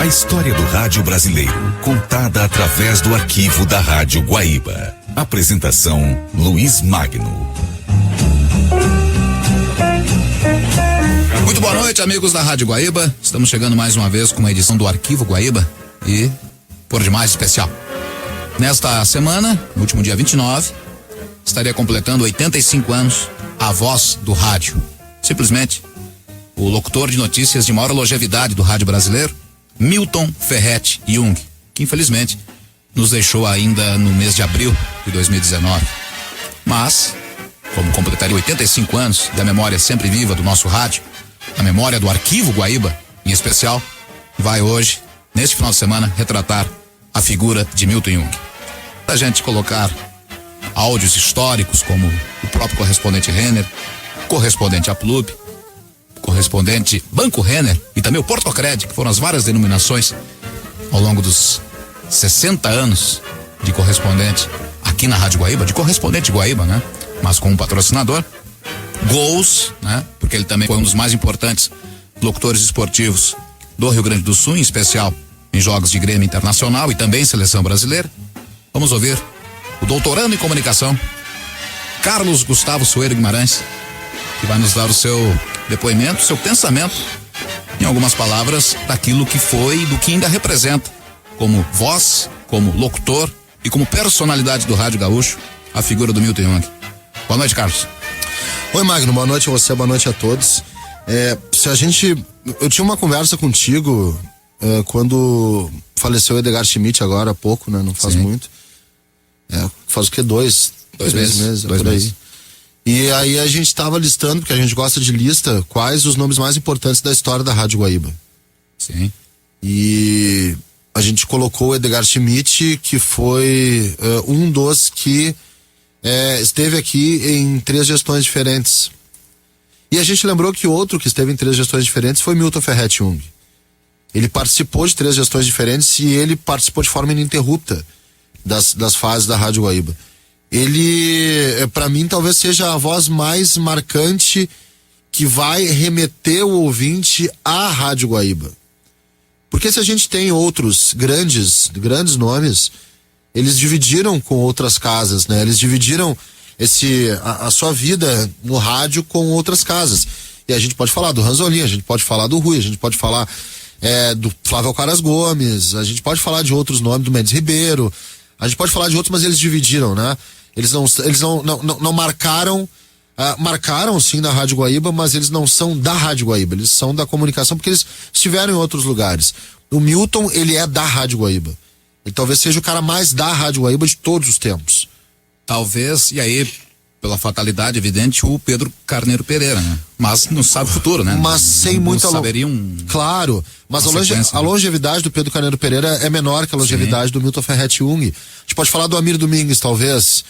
história do rádio brasileiro, contada através do arquivo da Rádio Guaíba. Apresentação: Luiz Magno. Muito boa noite, amigos da Rádio Guaíba. Estamos chegando mais uma vez com uma edição do Arquivo Guaíba e por demais especial. Nesta semana, no último dia 29, estaria completando 85 anos a voz do rádio. Simplesmente o locutor de notícias de maior longevidade do rádio brasileiro, Milton Ferretti Jung, que infelizmente nos deixou ainda no mês de abril de 2019. Mas, como completaria 85 anos da memória sempre viva do nosso rádio, a memória do Arquivo Guaíba, em especial, vai hoje, neste final de semana, retratar a figura de Milton Jung. Pra gente colocar áudios históricos como o próprio correspondente Renner, correspondente Aplub, correspondente Banco Renner e também o Portocred, que foram as várias denominações ao longo dos 60 anos de correspondente aqui na Rádio Guaíba, de correspondente Guaíba, né? Mas com um patrocinador. Gols, né? Porque ele também foi um dos mais importantes locutores esportivos do Rio Grande do Sul, em especial em jogos de Grêmio Internacional e também seleção brasileira. Vamos ouvir o doutorando em comunicação, Carlos Gustavo Soeiro Guimarães, que vai nos dar o seu depoimento, seu pensamento, em algumas palavras, daquilo que foi e do que ainda representa, como voz, como locutor e como personalidade do Rádio Gaúcho, a figura do Milton Jung. Boa noite, Carlos. Oi, Magno, boa noite a você, boa noite a todos. Eu tinha uma conversa contigo quando faleceu o Edgar Schmidt agora há pouco, né? Não faz muito. Faz o quê? Dois meses, por aí. E aí a gente estava listando, porque a gente gosta de lista, quais os nomes mais importantes da história da Rádio Guaíba. Sim. E a gente colocou o Edgar Schmidt, que foi um dos que esteve aqui em 3 gestões diferentes. E a gente lembrou que outro que esteve em 3 gestões diferentes foi Milton Ferretti Jung. Ele participou de 3 gestões diferentes e ele participou de forma ininterrupta das fases da Rádio Guaíba. Ele, para mim, talvez seja a voz mais marcante que vai remeter o ouvinte à Rádio Guaíba. Porque se a gente tem outros grandes nomes, eles dividiram com outras casas, né? Eles dividiram a sua vida no rádio com outras casas. E a gente pode falar do Ranzolin, a gente pode falar do Rui, a gente pode falar do Flávio Alcaraz Gomes, a gente pode falar de outros nomes, do Mendes Ribeiro, a gente pode falar de outros, mas eles dividiram, né? Eles não marcaram, marcaram sim na Rádio Guaíba, mas eles não são da Rádio Guaíba, eles são da comunicação porque eles estiveram em outros lugares. O Milton, ele é da Rádio Guaíba. Ele talvez seja o cara mais da Rádio Guaíba de todos os tempos. Talvez, e aí, pela fatalidade evidente, o Pedro Carneiro Pereira, né? Mas não sabe o futuro, né? Mas sem muita... saberiam... Claro, mas a longevidade do Pedro Carneiro Pereira é menor que a longevidade do Milton Ferretti Jung. A gente pode falar do Amir Domingues, talvez,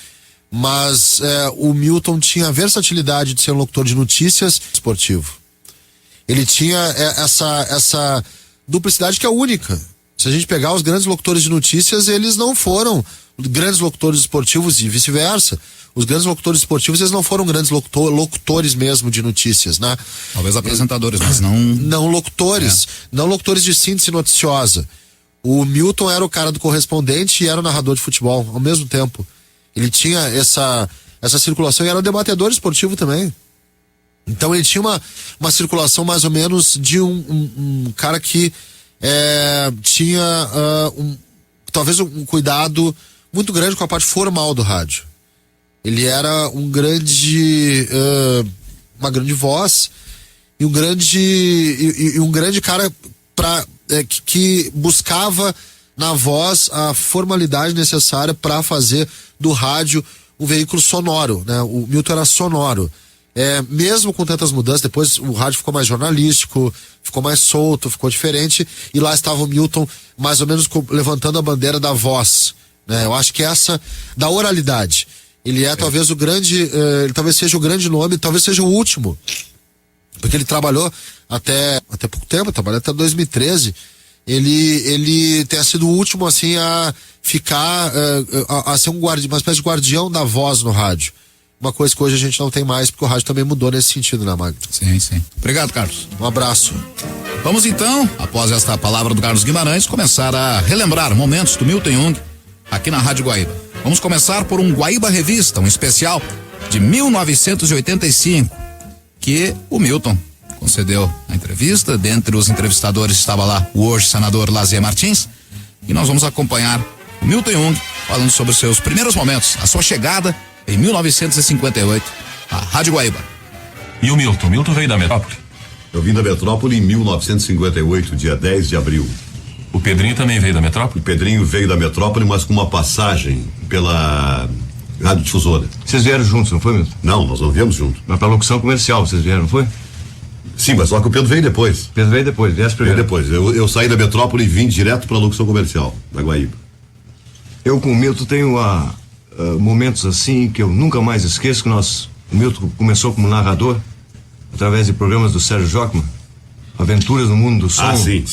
mas o Milton tinha a versatilidade de ser um locutor de notícias esportivo. Ele tinha essa duplicidade que é única. Se a gente pegar os grandes locutores de notícias, eles não foram grandes locutores esportivos e vice-versa. Os grandes locutores esportivos, eles não foram grandes locutores mesmo de notícias, né? Talvez apresentadores, mas não... Não locutores. Não locutores de síntese noticiosa. O Milton era o cara do correspondente e era o narrador de futebol ao mesmo tempo. Ele tinha essa circulação e era o debatedor esportivo também. Então ele tinha uma circulação mais ou menos de um cara que tinha talvez um cuidado muito grande com a parte formal do rádio. Ele era uma grande voz e um grande cara que buscava na voz a formalidade necessária para fazer do rádio um veículo sonoro, né? O Milton era sonoro. Mesmo com tantas mudanças, depois o rádio ficou mais jornalístico, ficou mais solto, ficou diferente, e lá estava o Milton mais ou menos levantando a bandeira da voz, né? Eu acho que essa, da oralidade, ele talvez ele talvez seja o grande nome, talvez seja o último, porque ele trabalhou até pouco tempo, trabalhou até 2013, ele tenha sido o último assim a ficar, a ser uma espécie de guardião da voz no rádio. uma coisa que hoje a gente não tem mais, porque o rádio também mudou nesse sentido, né, Magno? Sim, sim. Obrigado, Carlos. Um abraço. Vamos então, após esta palavra do Carlos Guimarães, começar a relembrar momentos do Milton Jung aqui na Rádio Guaíba. Vamos começar por um Guaíba Revista, um especial de 1985, que o Milton concedeu a entrevista. Dentre os entrevistadores estava lá o hoje senador Lazier Martins, e nós vamos acompanhar o Milton Jung falando sobre os seus primeiros momentos, a sua chegada em 1958 à Rádio Guaíba. E o Milton? Milton veio da metrópole? Eu vim da metrópole em 1958, dia 10 de abril. O Pedrinho também veio da metrópole? O Pedrinho veio da metrópole, mas com uma passagem pela Rádio Difusora. Vocês vieram juntos, não foi, Milton? Não, nós não viemos juntos. Mas pra locução comercial vocês vieram, não foi? Sim, mas só que o Pedro veio depois. Pedro veio depois, viesse primeiro. Veio depois. Eu saí da metrópole e vim direto pra locução comercial, da Guaíba. Eu com o Milton tenho momentos assim que eu nunca mais esqueço, que o Milton começou como narrador, através de programas do Sérgio Jockman, Aventuras no Mundo do Som. Ah, sim.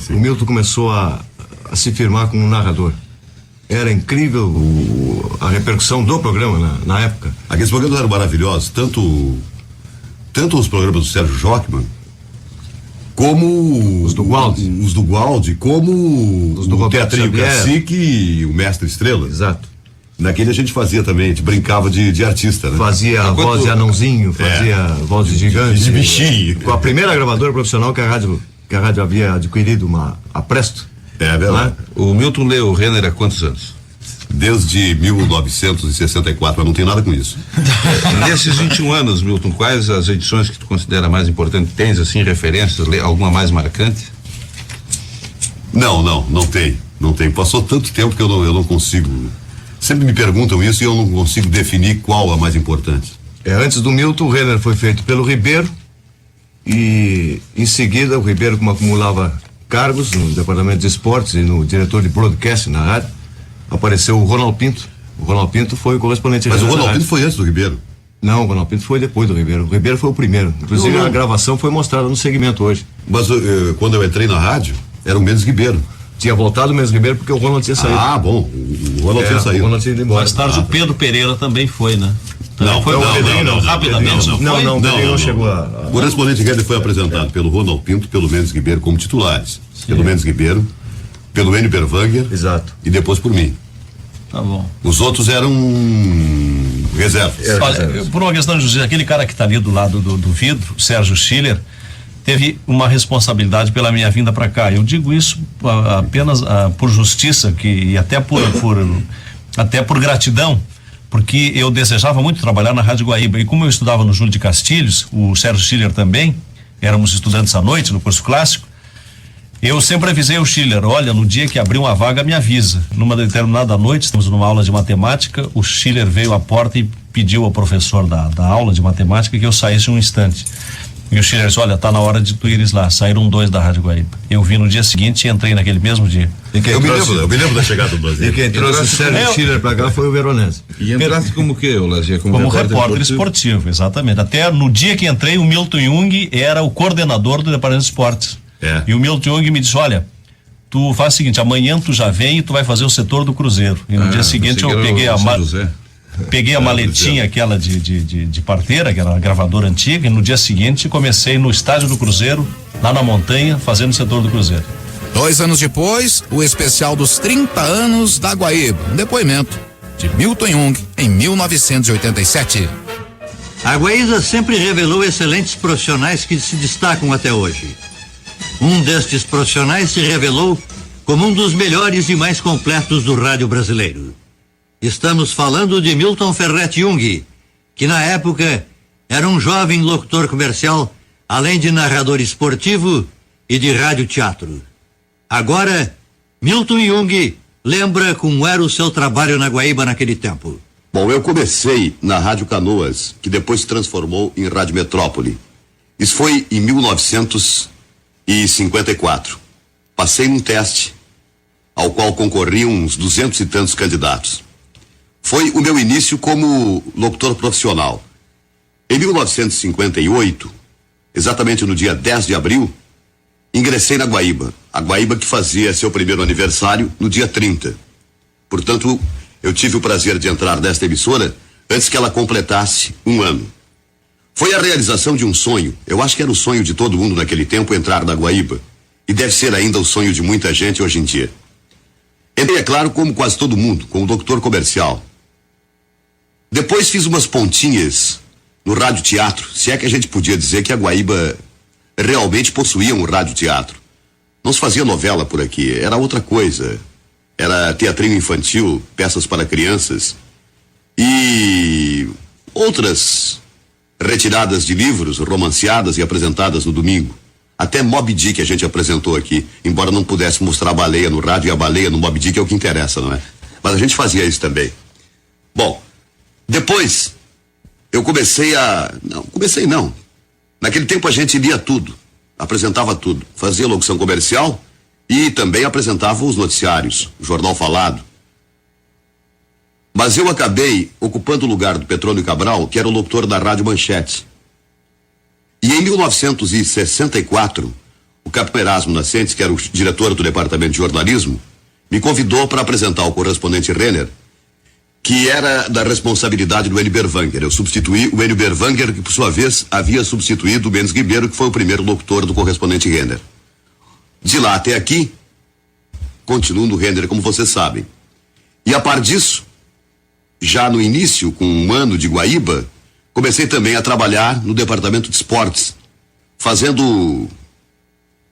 O Milton começou a se firmar como narrador. Era incrível a repercussão do programa na época. Aqueles programas eram maravilhosos, tanto os programas do Sérgio Jockman, como os do Gualdi, como os do o Teatrinho Cacique e o Mestre Estrela. Exato. Naquele a gente fazia também, a gente brincava de artista, né? Fazia a voz de anãozinho, fazia a voz de gigante. De bichinho. Com a primeira gravadora profissional que a rádio havia adquirido, a Presto. É verdade. O Milton leu o Renner há quantos anos? Desde 1964, mas não tem nada com isso. Nesses 21 anos, Milton, quais as edições que tu considera mais importantes? Tens, assim, referências, alguma mais marcante? Não tem. Passou tanto tempo que eu não consigo. Sempre me perguntam isso e eu não consigo definir qual a mais importante. Antes do Milton, o Renner foi feito pelo Ribeiro e em seguida o Ribeiro, como acumulava cargos no departamento de esportes e no diretor de broadcast na rádio, apareceu o Ronald Pinto. O Ronald Pinto foi o correspondente. Mas o Ronald Pinto foi antes do Ribeiro? Não, o Ronald Pinto foi depois do Ribeiro. O Ribeiro foi o primeiro. Inclusive a gravação foi mostrada no segmento hoje. Mas quando eu entrei na rádio, era o Mendes Ribeiro. Tinha voltado o Mendes Ribeiro porque o Ronald tinha saído. Ah, bom. O Ronald tinha saído. O Ronald tinha ido embora. Mais tarde o Pedro Pereira também foi, né? Não, foi o Pedrinho, não. Rapidamente, não, o Pedrinho não chegou a... O correspondente Guedes foi apresentado pelo Ronald Pinto, pelo Mendes Ribeiro como titulares. Sim. Pelo Mendes Ribeiro, pelo Enio Berwanger. Exato. E depois por mim. Tá bom. Os outros eram reservas. Olha, por uma questão de justiça, aquele cara que está ali do lado do vidro, o Sérgio Schiller, teve uma responsabilidade pela minha vinda para cá. Eu digo isso apenas por justiça e até por gratidão, porque eu desejava muito trabalhar na Rádio Guaíba, e como eu estudava no Júlio de Castilhos, o Sérgio Schiller também, éramos estudantes à noite no curso clássico, eu sempre avisei o Schiller: olha, no dia que abrir uma vaga me avisa. Numa determinada noite, estamos numa aula de matemática, o Schiller veio à porta e pediu ao professor da aula de matemática que eu saísse um instante. E o Schiller disse: olha, tá na hora de tu ires lá. Saíram 2 da Rádio Guaíba. Eu vim no dia seguinte e entrei naquele mesmo dia. Eu me lembro da chegada do Lazier. E quem trouxe o Sérgio Schiller pra cá foi o Veronese. E entraste como que, Lazier? Como repórter esportivo, exatamente. Até no dia que entrei, o Milton Jung era o coordenador do departamento de esportes. E o Milton Jung me disse: olha, tu faz o seguinte, amanhã tu já vem e tu vai fazer o setor do Cruzeiro. E no dia seguinte eu peguei a maletinha aquela de parteira, que era a gravadora antiga, e no dia seguinte comecei no estádio do Cruzeiro, lá na montanha, fazendo o setor do Cruzeiro. 2 anos depois, o especial dos 30 anos da Guaíba, um depoimento de Milton Jung em 1987. A Guaíba sempre revelou excelentes profissionais que se destacam até hoje. Um destes profissionais se revelou como um dos melhores e mais completos do rádio brasileiro. Estamos falando de Milton Ferretti Jung, que na época era um jovem locutor comercial, além de narrador esportivo e de rádio-teatro. Agora, Milton Jung lembra como era o seu trabalho na Guaíba naquele tempo. Bom, eu comecei na Rádio Canoas, que depois se transformou em Rádio Metrópole. Isso foi em 1954. Passei num teste, ao qual concorriam uns 200 e tantos candidatos. Foi o meu início como locutor profissional. Em 1958, exatamente no dia 10 de abril, ingressei na Guaíba. A Guaíba que fazia seu primeiro aniversário no dia 30. Portanto, eu tive o prazer de entrar nesta emissora antes que ela completasse 1 ano. Foi a realização de um sonho. Eu acho que era o sonho de todo mundo naquele tempo entrar na Guaíba. E deve ser ainda o sonho de muita gente hoje em dia. Entrei, é claro, como quase todo mundo, como doutor comercial. Depois fiz umas pontinhas no rádio-teatro, se é que a gente podia dizer que a Guaíba realmente possuía um rádio-teatro. Não se fazia novela por aqui, era outra coisa. Era teatrinho infantil, peças para crianças e outras retiradas de livros, romanceadas e apresentadas no domingo. Até Moby Dick a gente apresentou aqui, embora não pudesse mostrar a baleia no rádio, e a baleia no Moby Dick é o que interessa, não é? Mas a gente fazia isso também. Bom, depois eu comecei. Naquele tempo a gente lia tudo, apresentava tudo, fazia locução comercial e também apresentava os noticiários, o Jornal Falado. Mas eu acabei ocupando o lugar do Petrônio Cabral, que era o locutor da Rádio Manchete. E em 1964, o capitão Erasmo Nascentes, que era o diretor do departamento de jornalismo, me convidou para apresentar o correspondente Renner, que era da responsabilidade do Enio Berwanger. Eu substituí o Enio Berwanger, que por sua vez havia substituído o Mendes Ribeiro, que foi o primeiro locutor do correspondente Renner. De lá até aqui, continuo no Renner, como vocês sabem. E a par disso, já no início, com 1 ano de Guaíba, comecei também a trabalhar no departamento de esportes, fazendo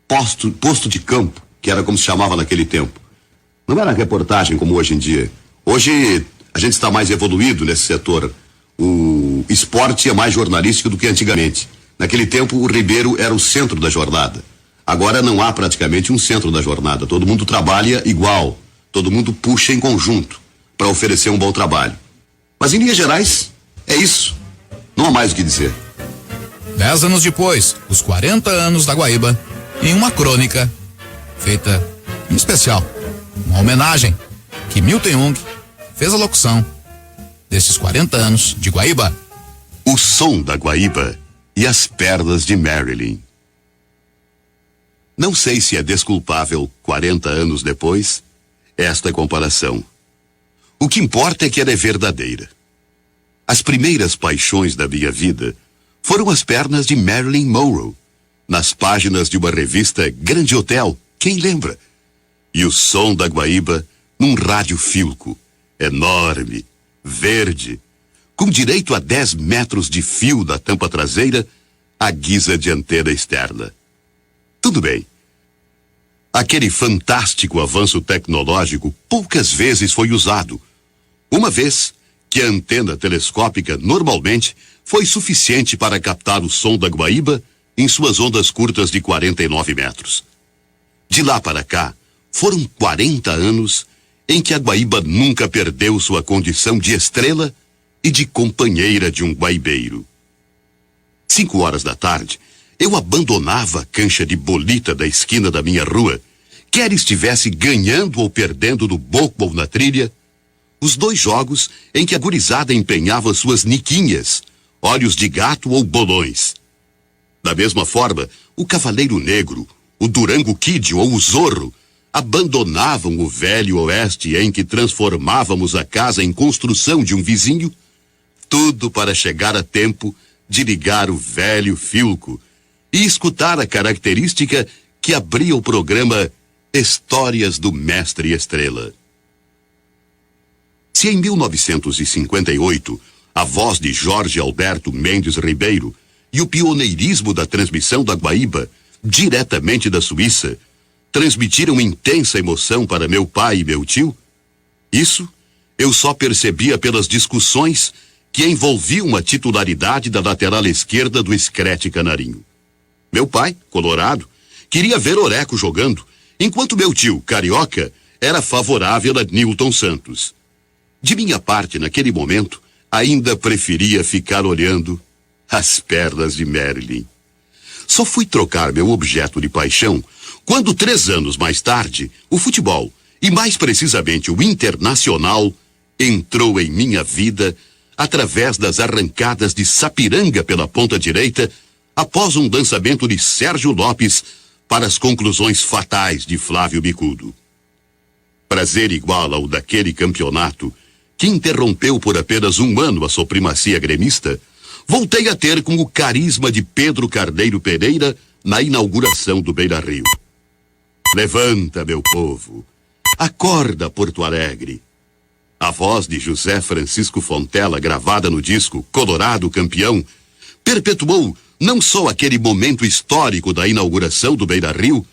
posto de campo, que era como se chamava naquele tempo. Não era reportagem como hoje em dia. Hoje a gente está mais evoluído nesse setor. O esporte é mais jornalístico do que antigamente. Naquele tempo o Ribeiro era o centro da jornada. Agora não há praticamente um centro da jornada. Todo mundo trabalha igual. Todo mundo puxa em conjunto para oferecer um bom trabalho. Mas em linhas gerais, é isso. Não há mais o que dizer. 10 anos depois, os 40 anos da Guaíba, em uma crônica feita em especial, uma homenagem que Milton Jung fez a locução desses 40 anos de Guaíba. O som da Guaíba e as pernas de Marilyn. Não sei se é desculpável, 40 anos depois, esta comparação. O que importa é que ela é verdadeira. As primeiras paixões da minha vida foram as pernas de Marilyn Monroe, nas páginas de uma revista Grande Hotel, quem lembra? E o som da Guaíba num rádio Philco, enorme, verde, com direito a 10 metros de fio da tampa traseira, à guisa de antena externa. Tudo bem. Aquele fantástico avanço tecnológico poucas vezes foi usado. Uma vez que a antena telescópica normalmente foi suficiente para captar o som da Guaíba em suas ondas curtas de 49 metros. De lá para cá, foram 40 anos em que a Guaíba nunca perdeu sua condição de estrela e de companheira de um guaibeiro. 5 horas da tarde, eu abandonava a cancha de bolita da esquina da minha rua, quer estivesse ganhando ou perdendo no boco ou na trilha, os 2 jogos em que a gurizada empenhava suas niquinhas, olhos de gato ou bolões. Da mesma forma, o Cavaleiro Negro, o Durango Kid ou o Zorro abandonavam o velho oeste em que transformávamos a casa em construção de um vizinho, tudo para chegar a tempo de ligar o velho Philco e escutar a característica que abria o programa Histórias do Mestre Estrela. Se em 1958 a voz de Jorge Alberto Mendes Ribeiro e o pioneirismo da transmissão da Guaíba, diretamente da Suíça, transmitiram intensa emoção para meu pai e meu tio, isso eu só percebia pelas discussões que envolviam a titularidade da lateral esquerda do Screte Canarinho. Meu pai, colorado, queria ver Oreco jogando, enquanto meu tio, carioca, era favorável a Nilton Santos. De minha parte, naquele momento, ainda preferia ficar olhando as pernas de Marilyn. Só fui trocar meu objeto de paixão quando, 3 anos mais tarde, o futebol, e mais precisamente o Internacional, entrou em minha vida através das arrancadas de Sapiranga pela ponta direita, após um lançamento de Sérgio Lopes para as conclusões fatais de Flávio Bicudo. Prazer igual ao daquele campeonato que interrompeu por apenas um ano a supremacia gremista, voltei a ter com o carisma de Pedro Carneiro Pereira na inauguração do Beira-Rio. Levanta, meu povo, acorda, Porto Alegre. A voz de José Francisco Fontela, gravada no disco Colorado Campeão, perpetuou não só aquele momento histórico da inauguração do Beira-Rio,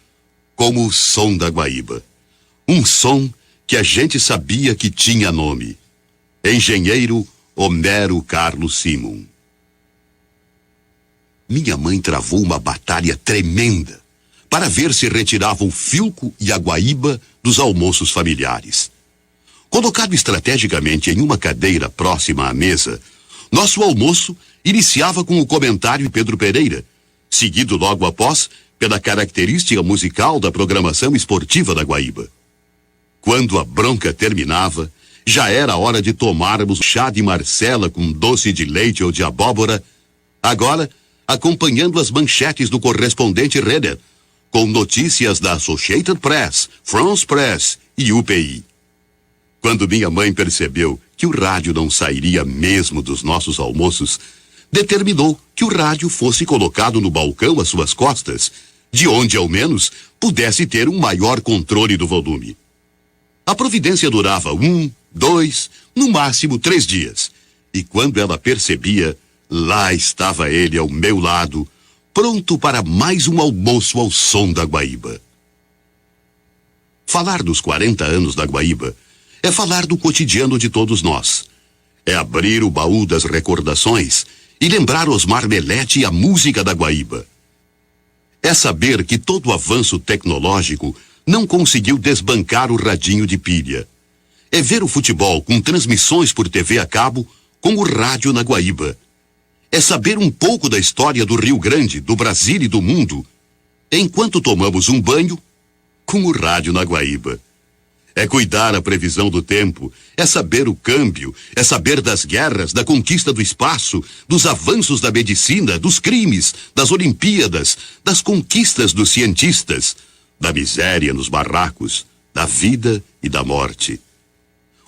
como o som da Guaíba. Um som que a gente sabia que tinha nome. Engenheiro Homero Carlos Simon. Minha mãe travou uma batalha tremenda para ver se retirava o Filco e a Guaíba dos almoços familiares. Colocado estrategicamente em uma cadeira próxima à mesa, nosso almoço iniciava com o comentário de Pedro Pereira, seguido logo após pela característica musical da programação esportiva da Guaíba. Quando a bronca terminava, já era hora de tomarmos chá de Marcela com doce de leite ou de abóbora, agora acompanhando as manchetes do correspondente Renner, com notícias da Associated Press, France Press e UPI. Quando minha mãe percebeu que o rádio não sairia mesmo dos nossos almoços, determinou que o rádio fosse colocado no balcão às suas costas, de onde, ao menos, pudesse ter um maior controle do volume. A providência durava 1, 2, no máximo 3 dias, e quando ela percebia, lá estava ele ao meu lado, pronto para mais um almoço ao som da Guaíba. Falar dos 40 anos da Guaíba é falar do cotidiano de todos nós. É abrir o baú das recordações e lembrar Osmar Melete e a música da Guaíba. É saber que todo avanço tecnológico não conseguiu desbancar o radinho de pilha. É ver o futebol com transmissões por TV a cabo com o rádio na Guaíba. É saber um pouco da história do Rio Grande, do Brasil e do mundo, enquanto tomamos um banho com o rádio na Guaíba. É cuidar a previsão do tempo, é saber o câmbio, é saber das guerras, da conquista do espaço, dos avanços da medicina, dos crimes, das Olimpíadas, das conquistas dos cientistas, da miséria nos barracos, da vida e da morte.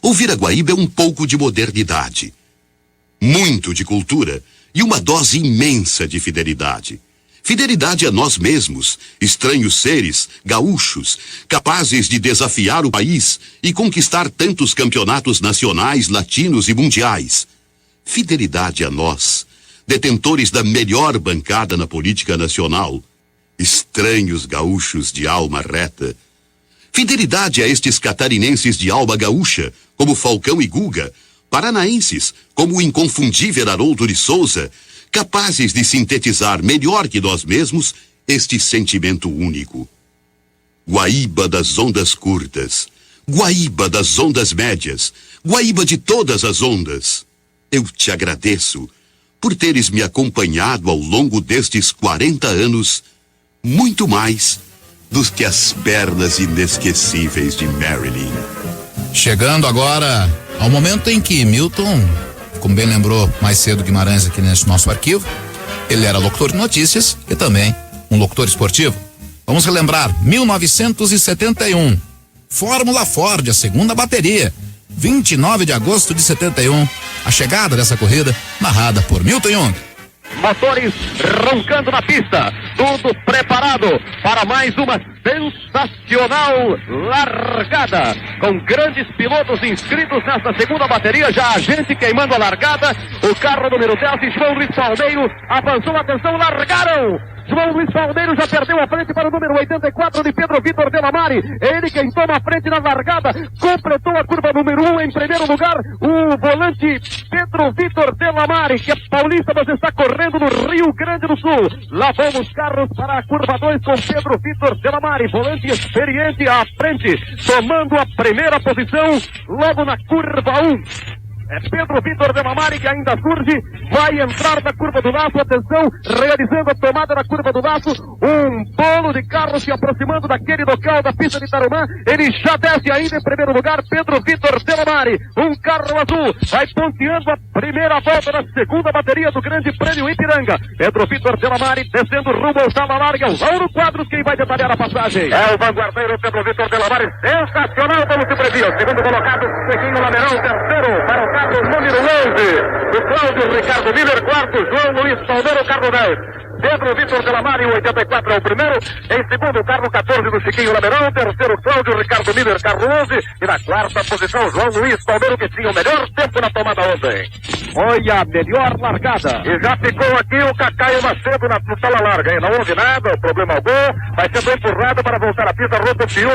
Ouvir a Guaíba é um pouco de modernidade, muito de cultura e uma dose imensa de fidelidade. Fidelidade a nós mesmos, estranhos seres, gaúchos, capazes de desafiar o país e conquistar tantos campeonatos nacionais, latinos e mundiais. Fidelidade a nós, detentores da melhor bancada na política nacional, estranhos gaúchos de alma reta. Fidelidade a estes catarinenses de alma gaúcha, como Falcão e Guga, paranaenses, como o inconfundível Haroldo de Souza, capazes de sintetizar melhor que nós mesmos este sentimento único. Guaíba das ondas curtas, Guaíba das ondas médias, Guaíba de todas as ondas. Eu te agradeço por teres me acompanhado ao longo destes 40 anos, muito mais do que as pernas inesquecíveis de Marilyn. Chegando agora ao momento em que Milton, como bem lembrou mais cedo Guimarães aqui nesse nosso arquivo, ele era locutor de notícias e também um locutor esportivo. Vamos relembrar, 1971, Fórmula Ford, a segunda bateria, 29 de agosto de 71, a chegada dessa corrida narrada por Milton Jung. Motores roncando na pista, tudo preparado para mais uma sensacional largada, com grandes pilotos inscritos nesta segunda bateria, já a gente queimando a largada, o carro número 10, João Luiz Palmeiro, avançou, atenção, largaram! João Luiz Palmeiro já perdeu a frente para o número 84 de Pedro Vitor Delamare. Ele quem toma a frente na largada, completou a curva número 1 em primeiro lugar, o volante Pedro Vitor Delamare, que é paulista, mas está correndo no Rio Grande do Sul. Lá vão os carros para a curva 2 com Pedro Vitor Delamare, volante experiente à frente, tomando a primeira posição logo na curva 1. É Pedro Vitor Delamare que ainda surge, vai entrar na curva do laço, atenção, realizando a tomada na curva do laço, um bolo de carro se aproximando daquele local da pista de Tarumã, ele já desce ainda em primeiro lugar, Pedro Vitor Delamare, um carro azul, vai ponteando a primeira volta da segunda bateria do Grande Prêmio Ipiranga. Pedro Vitor Delamare descendo rumo ao sala larga, o Lauro Quadros quem vai detalhar a passagem. É o vanguardeiro Pedro Vitor Delamare, sensacional como se previa. Segundo colocado, Chiquinho Lameirão, terceiro para o carro número 11, o Cláudio Ricardo Miller, quarto, João Luiz Palmeiro, carro 10. Pedro Vitor Delamare, 84 é o primeiro, em segundo, carro 14 do Chiquinho Lameirão, terceiro, Cláudio Ricardo Miller, carro 11, e na quarta posição, João Luiz Palmeiro, que tinha o melhor tempo na tomada ontem. Foi a melhor largada. E já ficou aqui o Cacaio Macedo no sala larga, hein? Não houve nada, problema algum, vai sendo empurrado para voltar à pista, rodopiou.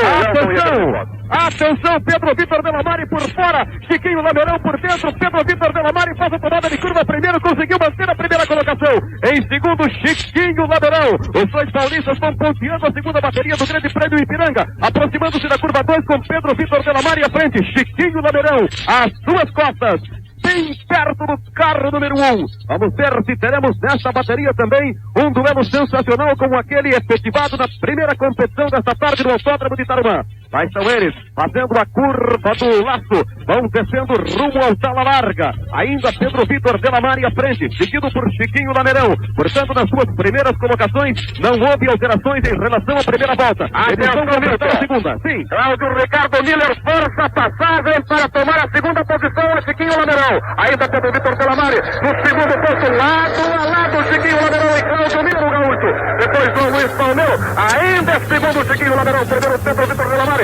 Atenção, Pedro Vitor Delamare por fora, Chiquinho Lameirão por dentro, Pedro Vitor Delamare faz a tomada de curva primeiro, conseguiu manter a primeira colocação. Em segundo, Chiquinho Lameirão. Os dois paulistas vão ponteando a segunda bateria do Grande Prêmio Ipiranga, aproximando-se da curva 2 com Pedro Vitor Delamare à frente, Chiquinho Lameirão às suas costas, bem perto do carro número 1. Vamos ver se teremos nesta bateria também um duelo sensacional como aquele efetivado na primeira competição desta tarde no Autódromo de Tarumã. Lá estão eles, fazendo a curva do laço, vão descendo rumo ao sala larga. Ainda Pedro Vitor Delamare à frente, seguido por Chiquinho Lameirão. Portanto, nas suas primeiras colocações, não houve alterações em relação à primeira volta. Eles vão começar a segunda. Sim. Cláudio Ricardo Miller força a passagem para tomar a segunda posição a Chiquinho Lameirão. Ainda Pedro Vitor Delamare no segundo posto, lado a lado, Chiquinho Lameirão e Cláudio Miller, o gaúcho. Depois João Luiz Palmeiro, ainda segundo Chiquinho Lameirão, primeiro Pedro Vitor Delamare.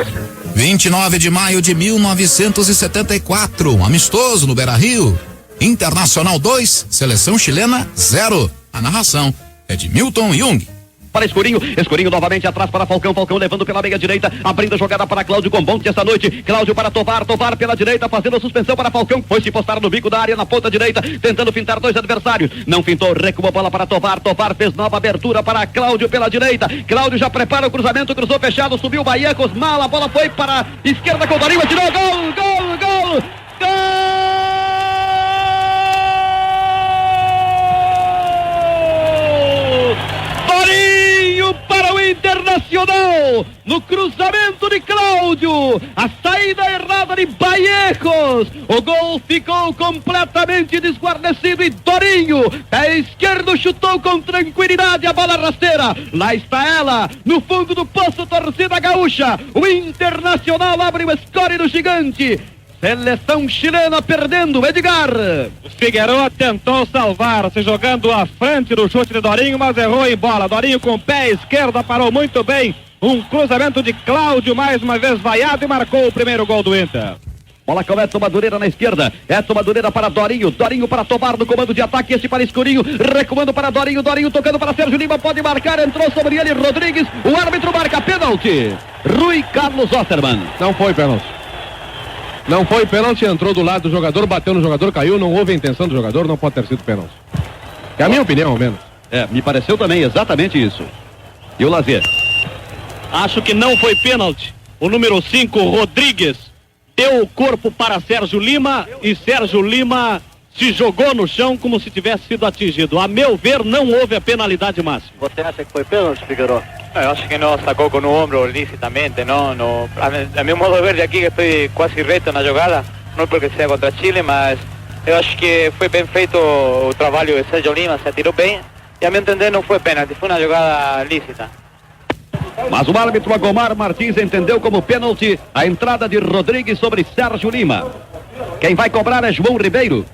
29 de maio de 1974, amistoso no Beira-Rio. Internacional 2, seleção chilena 0. A narração é de Milton Jung. Para Escurinho novamente atrás para Falcão levando pela meia direita, abrindo a jogada para Cláudio com Bonte esta noite, Cláudio para Tovar pela direita, fazendo a suspensão para Falcão, foi se postar no bico da área na ponta direita, tentando fintar dois adversários, não fintou, recuou a bola para Tovar fez nova abertura para Cláudio pela direita, Cláudio já prepara o cruzamento, cruzou fechado, subiu Baiancos, mal, a bola foi para a esquerda com o Dorinho, atirou, gol! Para o Internacional, no cruzamento de Cláudio, a saída errada de Baiejos, o gol ficou completamente desguarnecido e Dorinho, pé esquerdo, chutou com tranquilidade a bola rasteira, lá está ela, no fundo do poço, torcida gaúcha, o Internacional abre o score do gigante. Seleção chilena perdendo, Edgar. Figueroa tentou salvar, se jogando à frente do chute de Dorinho, mas errou em bola. Dorinho com o pé esquerdo parou muito bem. Um cruzamento de Cláudio, mais uma vez vaiado, e marcou o primeiro gol do Inter. Bola com Edson Madureira na esquerda, Edson Madureira para Dorinho para Tovar no comando de ataque, este para Escurinho, recuando para Dorinho tocando para Sérgio Lima, pode marcar, entrou sobre ele Rodrigues, o árbitro marca pênalti. Rui Carlos Osterman. Não foi pênalti. Não foi pênalti, entrou do lado do jogador, bateu no jogador, caiu, não houve a intenção do jogador, não pode ter sido pênalti. É a minha opinião, ao menos. Me pareceu também exatamente isso. E o Lazier? Acho que não foi pênalti. O número 5, Rodrigues, deu o corpo para Sérgio Lima e Sérgio Lima se jogou no chão como se tivesse sido atingido. A meu ver, não houve a penalidade máxima. Você acha que foi pênalti, Figueroa? Eu acho que não sacou com o ombro licitamente, não. A meu modo de ver, de aqui que estou quase reto na jogada, não porque seja contra Chile, mas eu acho que foi bem feito o trabalho de Sérgio Lima, se atirou bem, e a meu entender não foi pênalti, foi uma jogada lícita. Mas o árbitro Agomar Martins entendeu como pênalti a entrada de Rodrigues sobre Sérgio Lima. Quem vai cobrar é João Ribeiro.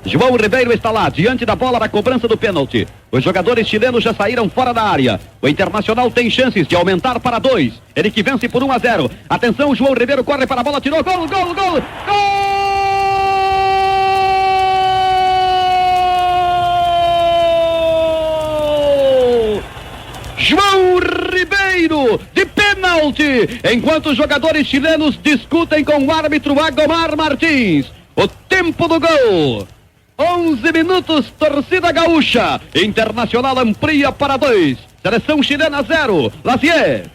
João Ribeiro está lá, diante da bola da cobrança do pênalti. Os jogadores chilenos já saíram fora da área. O Internacional tem chances de aumentar para 2. Ele que vence por 1-0. Atenção, João Ribeiro corre para a bola, tirou, gol! João Ribeiro, de pênalti, enquanto os jogadores chilenos discutem com o árbitro Agomar Martins. O tempo do gol. 11 minutos, torcida gaúcha. Internacional amplia para 2. Seleção chilena 0. Lazier.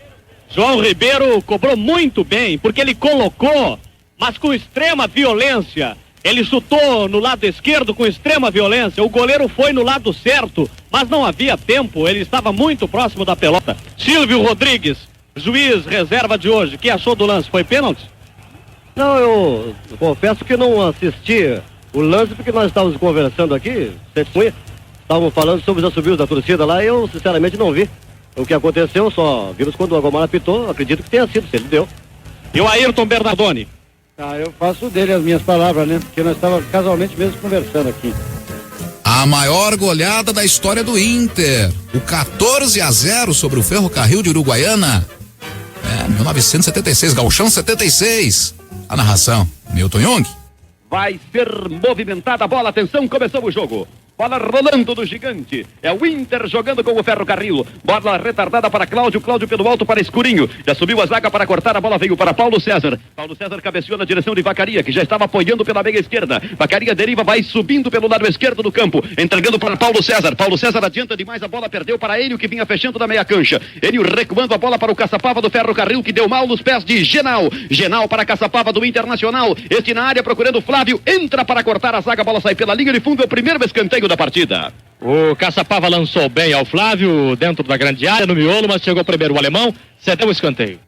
João Ribeiro cobrou muito bem, porque ele colocou mas com extrema violência. Ele chutou no lado esquerdo com extrema violência. O goleiro foi no lado certo, mas não havia tempo. Ele estava muito próximo da pelota. Silvio Rodrigues, juiz reserva de hoje, o que achou do lance? Foi pênalti? Não, eu confesso que não assisti o lance porque nós estávamos conversando aqui, estávamos falando sobre os assobios da torcida lá e eu sinceramente não vi o que aconteceu, só vimos quando o Agomar apitou, acredito que tenha sido, se ele deu. E o Ayrton Bernardoni? Eu faço dele as minhas palavras, né? Porque nós estávamos casualmente mesmo conversando aqui. A maior goleada da história do Inter, o 14-0 sobre o Ferrocarril de Uruguaiana. 1976, Gauchão 76. A narração, Milton Jung. Vai ser movimentada a bola, atenção, começou o jogo. Bola rolando do Gigante. É o Inter jogando com o Ferrocarril. Bola retardada para Cláudio. Cláudio pelo alto para Escurinho. Já subiu a zaga para cortar. A bola veio para Paulo César. Paulo César cabeceou na direção de Vacaria, que já estava apoiando pela meia esquerda. Vacaria deriva, vai subindo pelo lado esquerdo do campo. Entregando para Paulo César. Paulo César adianta demais. A bola perdeu para Enio, que vinha fechando da meia cancha. Enio recuando a bola para o Caçapava do Ferrocarril, que deu mal nos pés de Genal. Genal para Caçapava do Internacional. Este na área procurando o Flávio. Entra para cortar a zaga. A bola sai pela linha de fundo. É o primeiro escanteio da partida. O Caçapava lançou bem ao Flávio dentro da grande área, no miolo, mas chegou primeiro o alemão, cedeu o escanteio.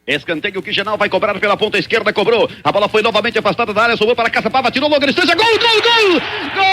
Escanteio que Genal vai cobrar pela ponta esquerda, cobrou. A bola foi novamente afastada da área, sobrou para Caçapava, tirou longa distância, gol, gol, gol! Gol!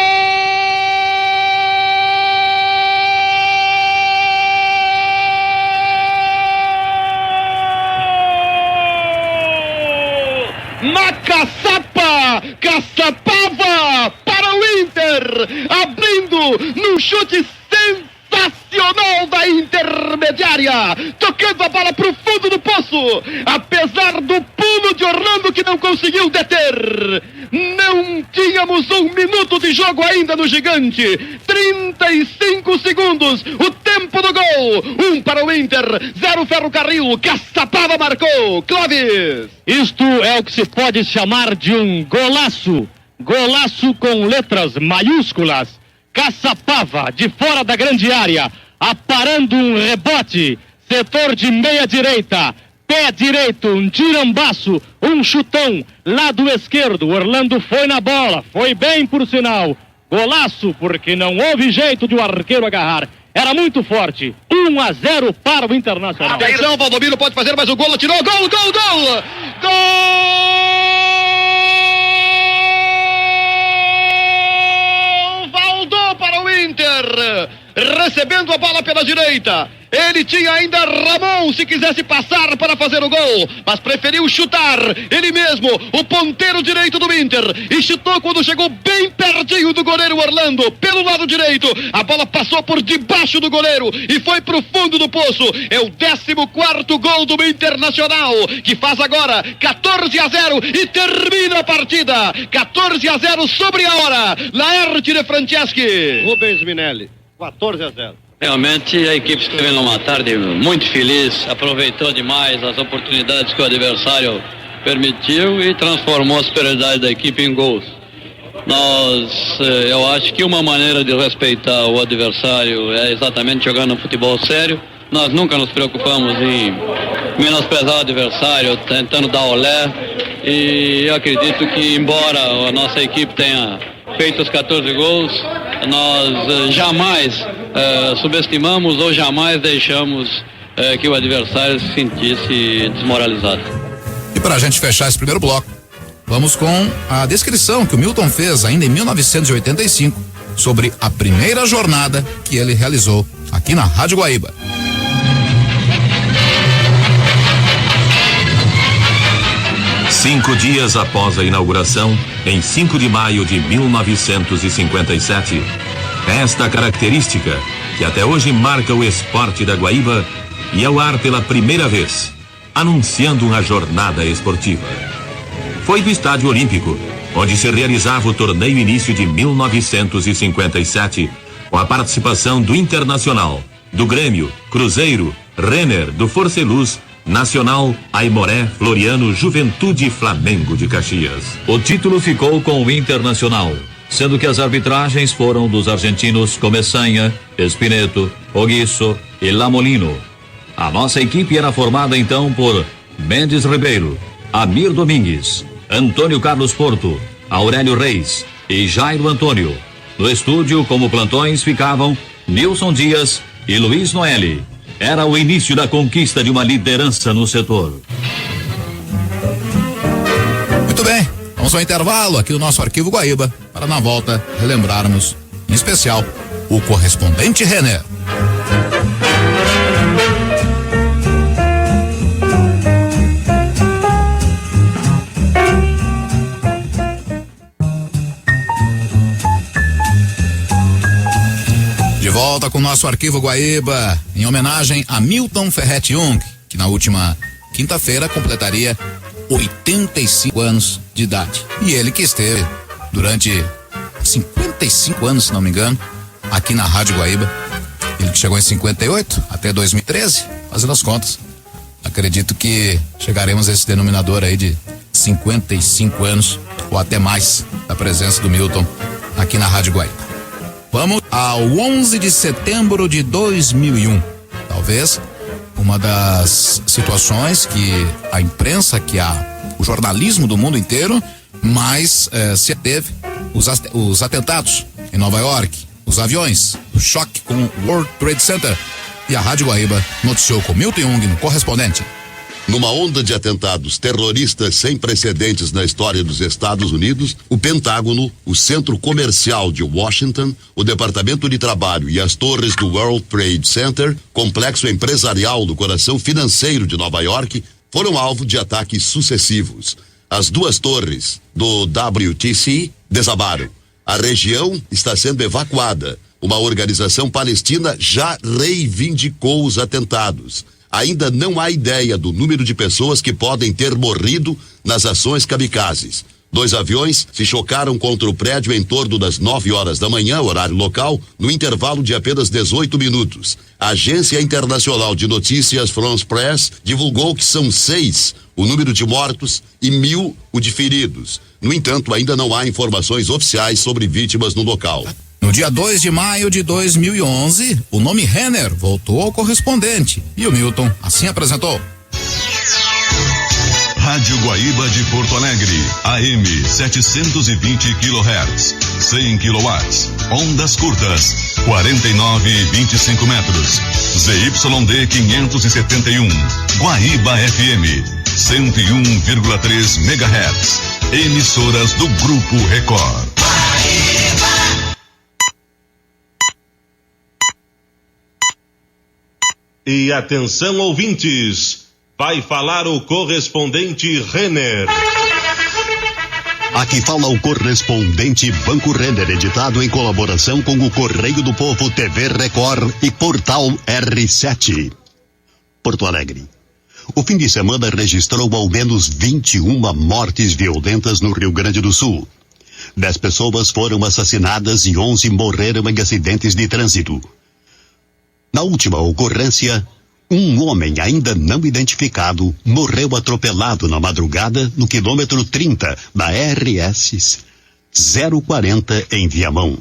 Na Caçapa! Caçapava para o Inter! Abrindo num chute sensacional da intermediária, tocando a bola para o fundo do poço, apesar do pulo de Orlando que não conseguiu deter. Não tínhamos 1 minuto de jogo ainda no Gigante. 35 segundos, o tempo do gol. 1 para o Inter, 0 Ferrocarril. Caçapava marcou. Clóvis. Isto é o que se pode chamar de um golaço. Golaço com letras maiúsculas. Caçapava de fora da grande área, aparando um rebote, setor de meia direita, pé direito, um tirambaço, um chutão, lado esquerdo. Orlando foi na bola, foi bem por sinal. Golaço, porque não houve jeito de o arqueiro agarrar. Era muito forte. 1-0 para o Internacional. Atenção, Valdomiro pode fazer mais um gol, tirou, gol, gol, gol! Gol! Para o Inter, recebendo a bola pela direita. Ele tinha ainda Ramon se quisesse passar para fazer o gol, mas preferiu chutar ele mesmo, o ponteiro direito do Inter, e chutou quando chegou bem pertinho do goleiro Orlando, pelo lado direito. A bola passou por debaixo do goleiro e foi para o fundo do poço. É o 14º gol do Internacional, que faz agora 14-0 e termina a partida. 14-0 sobre a hora. Laerte de Franceschi. Rubens Minelli, 14-0. Realmente a equipe esteve numa tarde muito feliz, aproveitou demais as oportunidades que o adversário permitiu e transformou a superioridade da equipe em gols. Eu acho que uma maneira de respeitar o adversário é exatamente jogando um futebol sério. Nós nunca nos preocupamos em menosprezar o adversário, tentando dar olé, e eu acredito que, embora a nossa equipe tenha feito os 14 gols, nós jamais subestimamos ou jamais deixamos que o adversário se sentisse desmoralizado. E para a gente fechar esse primeiro bloco, vamos com a descrição que o Milton fez ainda em 1985 sobre a primeira jornada que ele realizou aqui na Rádio Guaíba. Cinco dias após a inauguração, em 5 de maio de 1957, esta característica, que até hoje marca o esporte da Guaíba, ia ao ar pela primeira vez, anunciando uma jornada esportiva. Foi do Estádio Olímpico, onde se realizava o torneio início de 1957, com a participação do Internacional, do Grêmio, Cruzeiro, Renner, do Forceluz, Nacional, Aimoré, Floriano, Juventude e Flamengo de Caxias. O título ficou com o Internacional, sendo que as arbitragens foram dos argentinos Começanha, Espineto, Oguiço e Lamolino. A nossa equipe era formada então por Mendes Ribeiro, Amir Domingues, Antônio Carlos Porto, Aurélio Reis e Jairo Antônio. No estúdio, como plantões, ficavam Nilson Dias e Luiz Noeli. Era o início da conquista de uma liderança no setor. Muito bem, vamos ao intervalo aqui no nosso Arquivo Guaíba, para na volta relembrarmos, em especial, o correspondente Renner. De volta com o nosso Arquivo Guaíba, em homenagem a Milton Ferretti Jung, que na última quinta-feira completaria 85 anos de idade. E ele que esteve durante 55 anos, se não me engano, aqui na Rádio Guaíba. Ele que chegou em 58 até 2013, fazendo as contas. Acredito que chegaremos a esse denominador aí de 55 anos ou até mais da presença do Milton aqui na Rádio Guaíba. Vamos ao 11 de setembro de 2001. Talvez uma das situações que a imprensa, o jornalismo do mundo inteiro, mais se ateve, os atentados em Nova York, os aviões, o choque com o World Trade Center. E a Rádio Guaíba noticiou com Milton Jung no correspondente. Numa onda de atentados terroristas sem precedentes na história dos Estados Unidos, o Pentágono, o Centro Comercial de Washington, o Departamento de Trabalho e as torres do World Trade Center, complexo empresarial do coração financeiro de Nova York, foram alvo de ataques sucessivos. As duas torres do WTC desabaram. A região está sendo evacuada. Uma organização palestina já reivindicou os atentados. Ainda não há ideia do número de pessoas que podem ter morrido nas ações kamikazes. 2 aviões se chocaram contra o prédio em torno das 9 horas da manhã, horário local, no intervalo de apenas 18 minutos. A Agência Internacional de Notícias France Press divulgou que são 6 o número de mortos e 1.000 o de feridos. No entanto, ainda não há informações oficiais sobre vítimas no local. No dia 2 de maio de 2011, o nome Renner voltou ao correspondente e o Milton assim apresentou. Rádio Guaíba de Porto Alegre, AM 720 kHz, 100 kW, ondas curtas, 49 e 25 metros, ZYD 571, Guaíba FM, 101,3 MHz, emissoras do Grupo Record. E atenção, ouvintes, vai falar o correspondente Renner. Aqui fala o correspondente Banco Renner, editado em colaboração com o Correio do Povo, TV Record e Portal R7. Porto Alegre. O fim de semana registrou ao menos 21 mortes violentas no Rio Grande do Sul. 10 pessoas foram assassinadas e 11 morreram em acidentes de trânsito. Na última ocorrência, um homem ainda não identificado morreu atropelado na madrugada no quilômetro 30 da RS 040 em Viamão.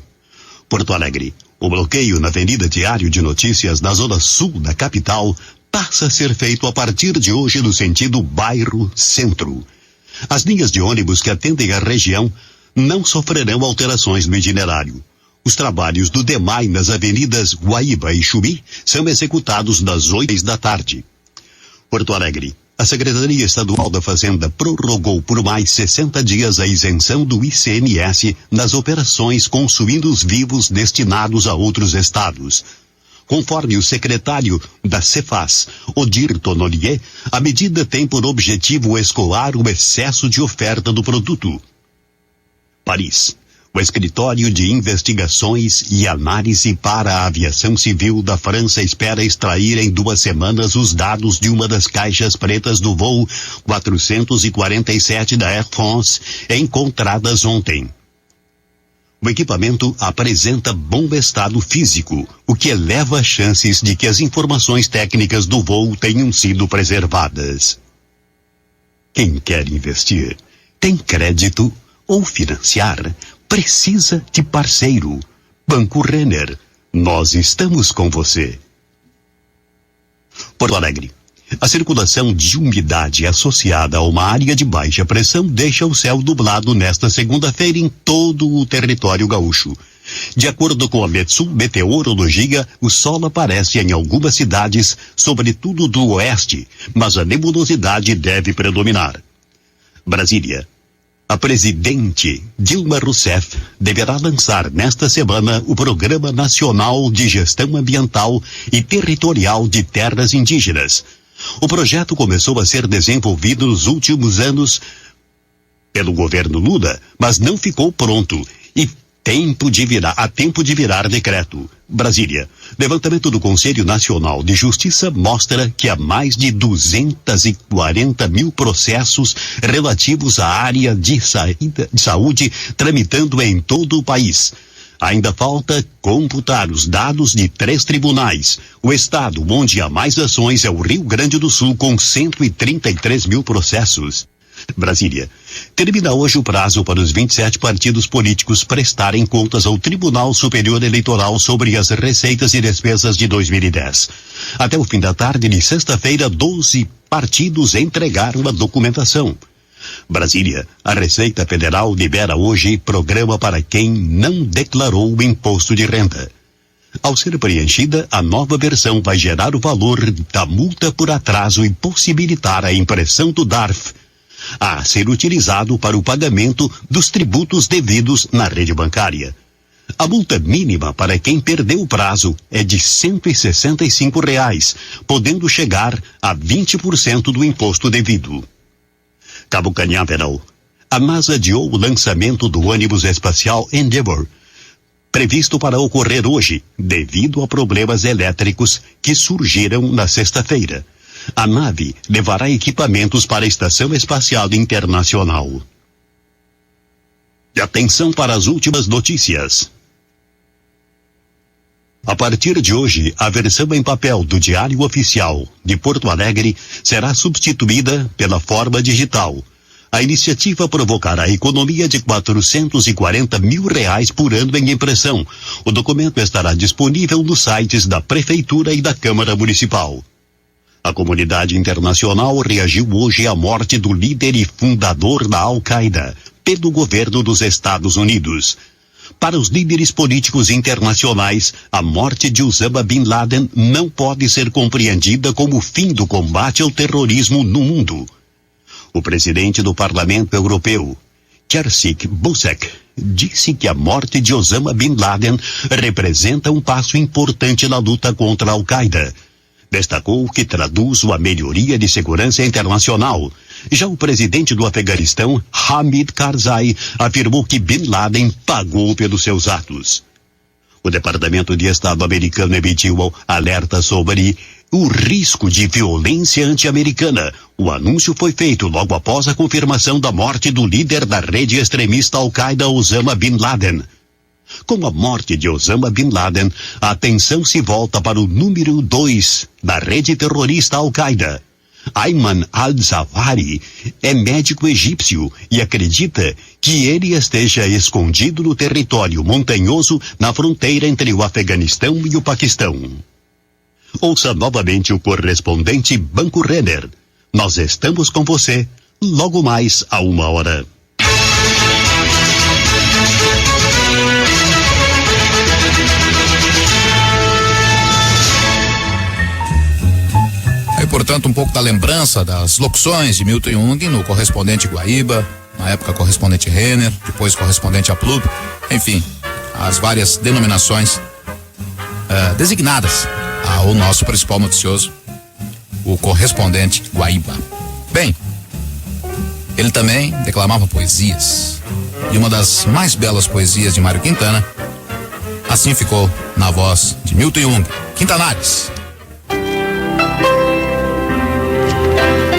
Porto Alegre. O bloqueio na Avenida Diário de Notícias na zona sul da capital passa a ser feito a partir de hoje no sentido bairro-centro. As linhas de ônibus que atendem a região não sofrerão alterações no itinerário. Os trabalhos do DEMAI nas avenidas Guaíba e Chuí são executados das 8 da tarde. Porto Alegre. A Secretaria Estadual da Fazenda prorrogou por mais 60 dias a isenção do ICMS nas operações com suínos vivos destinados a outros estados. Conforme o secretário da Cefaz, Odir Tonolier, a medida tem por objetivo escoar o excesso de oferta do produto. Paris. O Escritório de Investigações e Análise para a Aviação Civil da França espera extrair em 2 semanas os dados de uma das caixas pretas do voo 447 da Air France, encontradas ontem. O equipamento apresenta bom estado físico, o que eleva as chances de que as informações técnicas do voo tenham sido preservadas. Quem quer investir, tem crédito ou financiar, precisa de parceiro. Banco Renner, nós estamos com você. Porto Alegre. A circulação de umidade associada a uma área de baixa pressão deixa o céu nublado nesta segunda-feira em todo o território gaúcho. De acordo com a meteorologia, o sol aparece em algumas cidades, sobretudo do oeste, mas a nebulosidade deve predominar. Brasília. A presidente Dilma Rousseff deverá lançar nesta semana o Programa Nacional de Gestão Ambiental e Territorial de Terras Indígenas. O projeto começou a ser desenvolvido nos últimos anos pelo governo Lula, mas não ficou pronto e há tempo de virar decreto. Brasília. Levantamento do Conselho Nacional de Justiça mostra que há mais de 240 mil processos relativos à área de saúde tramitando em todo o país. Ainda falta computar os dados de 3 tribunais. O estado onde há mais ações é o Rio Grande do Sul, com 133 mil processos. Brasília. Termina hoje o prazo para os 27 partidos políticos prestarem contas ao Tribunal Superior Eleitoral sobre as receitas e despesas de 2010. Até o fim da tarde de sexta-feira, 12 partidos entregaram a documentação. Brasília. A Receita Federal libera hoje programa para quem não declarou o imposto de renda. Ao ser preenchida, a nova versão vai gerar o valor da multa por atraso e possibilitar a impressão do DARF a ser utilizado para o pagamento dos tributos devidos na rede bancária. A multa mínima para quem perdeu o prazo é de R$ 165, podendo chegar a 20% do imposto devido. Cabo Cañaveral. A NASA adiou o lançamento do ônibus espacial Endeavour, previsto para ocorrer hoje, devido a problemas elétricos que surgiram na sexta-feira. A nave levará equipamentos para a Estação Espacial Internacional. E atenção para as últimas notícias. A partir de hoje, a versão em papel do Diário Oficial de Porto Alegre será substituída pela forma digital. A iniciativa provocará economia de R$ 440 mil por ano em impressão. O documento estará disponível nos sites da Prefeitura e da Câmara Municipal. A comunidade internacional reagiu hoje à morte do líder e fundador da Al-Qaeda pelo governo dos Estados Unidos. Para os líderes políticos internacionais, a morte de Osama Bin Laden não pode ser compreendida como o fim do combate ao terrorismo no mundo. O presidente do Parlamento Europeu, Jerzy Buzek, disse que a morte de Osama Bin Laden representa um passo importante na luta contra a Al-Qaeda. Destacou que traduz uma melhoria de segurança internacional. Já o presidente do Afeganistão, Hamid Karzai, afirmou que Bin Laden pagou pelos seus atos. O Departamento de Estado americano emitiu alerta sobre o risco de violência anti-americana. O anúncio foi feito logo após a confirmação da morte do líder da rede extremista Al-Qaeda, Osama Bin Laden. Com a morte de Osama Bin Laden, a atenção se volta para o número 2 da rede terrorista Al-Qaeda. Ayman al-Zawahiri é médico egípcio e acredita que ele esteja escondido no território montanhoso na fronteira entre o Afeganistão e o Paquistão. Ouça novamente o correspondente Banco Renner. Nós estamos com você logo mais a 1h. Portanto, um pouco da lembrança das locuções de Milton Jung no correspondente Guaíba, na época correspondente Renner, depois correspondente Aplub, enfim, as várias denominações designadas ao nosso principal noticioso, o correspondente Guaíba. Bem, ele também declamava poesias, e uma das mais belas poesias de Mário Quintana, assim ficou na voz de Milton Jung, Quintanares.